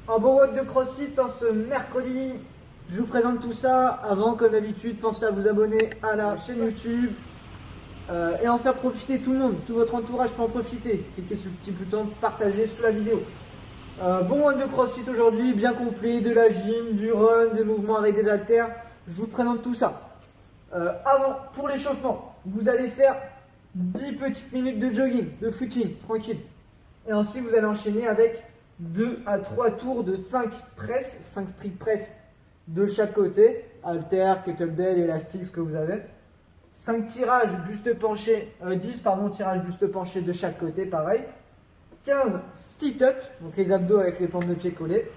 Un bon WOD de CrossFit en ce mercredi. Je vous présente tout ça. Avant, comme d'habitude, pensez à vous abonner à la chaîne YouTube et en faire profiter tout le monde. Tout votre entourage peut en profiter. Cliquez sur le petit bouton partager sous la vidéo. Bon WOD de CrossFit aujourd'hui, bien complet, de la gym, du run, des mouvements avec des haltères. Je vous présente tout ça. Avant, pour l'échauffement, vous allez faire 10 petites minutes de jogging, de footing, tranquille. Et ensuite, vous allez enchaîner avec 2 à 3 tours de 5 presses, 5 strict press de chaque côté, haltère, kettlebell, élastique, ce que vous avez. 5 tirages buste penché, 10 tirages buste penché de chaque côté, pareil. 15 sit-up, donc les abdos avec les plantes de pied collées.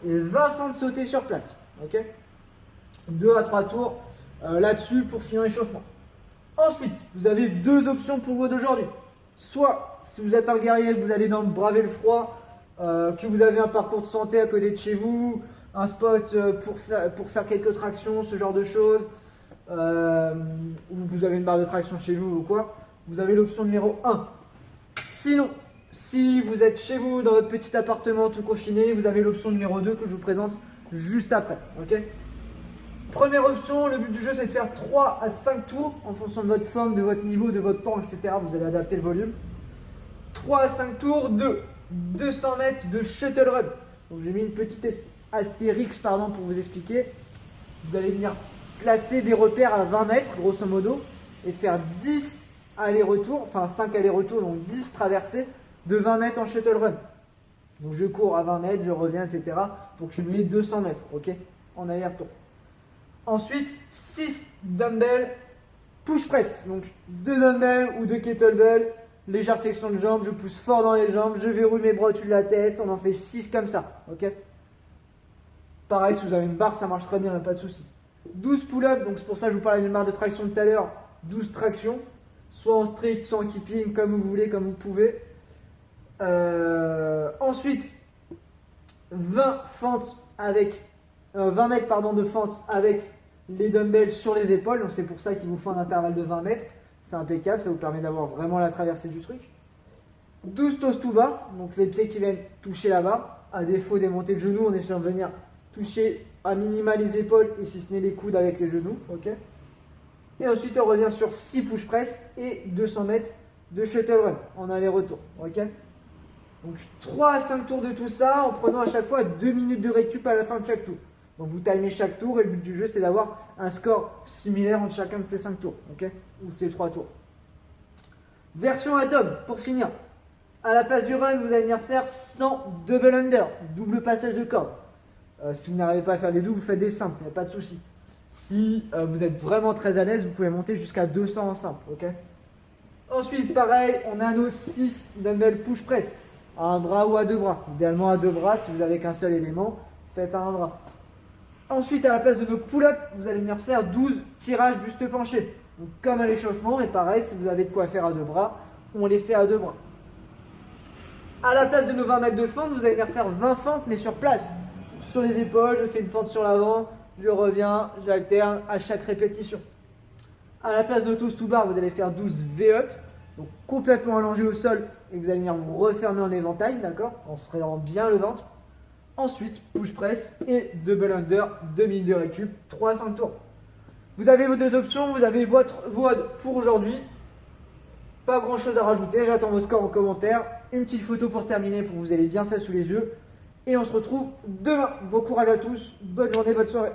Et 20 fentes sautées sur place. Ok, 2 à 3 tours là-dessus pour finir l'échauffement. Ensuite, vous avez deux options pour vous d'aujourd'hui. Soit, si vous êtes un guerrier, vous allez braver le froid, que vous avez un parcours de santé à côté de chez vous, un spot pour faire quelques tractions, ce genre de choses, ou vous avez une barre de traction chez vous ou quoi, vous avez l'option numéro 1. Sinon, si vous êtes chez vous, dans votre petit appartement tout confiné, vous avez l'option numéro 2 que je vous présente juste après. Ok ? Première option, le but du jeu c'est de faire 3 à 5 tours en fonction de votre forme, de votre niveau, de votre temps, etc. Vous allez adapter le volume. 3 à 5 tours de 200 mètres de shuttle run. Donc j'ai mis une petite astérix pour vous expliquer. Vous allez venir placer des repères à 20 mètres grosso modo et faire 10 allers-retours, enfin 5 allers-retours, donc 10 traversées de 20 mètres en shuttle run. Donc je cours à 20 mètres, je reviens, etc. pour cumuler 200 mètres, ok, en aller-retour. Ensuite, 6 dumbbells push press. Donc 2 dumbbells ou 2 kettlebells, légère flexion de jambes, je pousse fort dans les jambes, je verrouille mes bras au-dessus de la tête, on en fait 6 comme ça. Ok. Pareil, si vous avez une barre, ça marche très bien, pas de souci. 12 pull-ups, donc c'est pour ça que je vous parlais d'une barre de traction tout à l'heure, 12 tractions, soit en strict, soit en keeping, comme vous voulez, comme vous pouvez. Ensuite, 20 fentes avec 20 mètres de fente avec les dumbbells sur les épaules, donc c'est pour ça qu'il vous faut un intervalle de 20 mètres, c'est impeccable, ça vous permet d'avoir vraiment la traversée du truc. 12 toes to bar, donc les pieds qui viennent toucher la barre, à défaut des montées de genoux, on est sur venir toucher à minima les épaules et si ce n'est les coudes avec les genoux, ok. Et ensuite on revient sur 6 push press et 200 mètres de shuttle run en aller-retour, ok. Donc 3 à 5 tours de tout ça en prenant à chaque fois 2 minutes de récup à la fin de chaque tour. Donc vous timez chaque tour et le but du jeu c'est d'avoir un score similaire entre chacun de ces 5 tours, ok, ou de ces 3 tours. Version atom, pour finir. À la place du run, vous allez venir faire 100 double under, double passage de corde. Si vous n'arrivez pas à faire des doubles, vous faites des simples, il n'y a pas de souci. Si vous êtes vraiment très à l'aise, vous pouvez monter jusqu'à 200 en simple, ok. Ensuite, pareil, on a nos 6 dumbbell push press. À un bras ou à 2 bras. Idéalement à 2 bras, si vous n'avez qu'un seul élément, faites à un bras. Ensuite, à la place de nos pull-ups, vous allez venir faire 12 tirages buste penché. Donc, comme à l'échauffement, mais pareil, si vous avez de quoi faire à 2 bras, on les fait à 2 bras. À la place de nos 20 mètres de fente, vous allez venir faire 20 fentes, mais sur place. Sur les épaules, je fais une fente sur l'avant, je reviens, j'alterne à chaque répétition. À la place de toes to bar, vous allez faire 12 V-up, donc complètement allongé au sol, et vous allez venir vous refermer en éventail, d'accord, en se serrant bien le ventre. Ensuite, push press et double under, 2 minutes de récup, 300 tours. Vous avez vos deux options, vous avez votre WOD pour aujourd'hui. Pas grand chose à rajouter, j'attends vos scores en commentaire. Une petite photo pour terminer, pour que vous ayez bien ça sous les yeux. Et on se retrouve demain. Bon courage à tous, bonne journée, bonne soirée.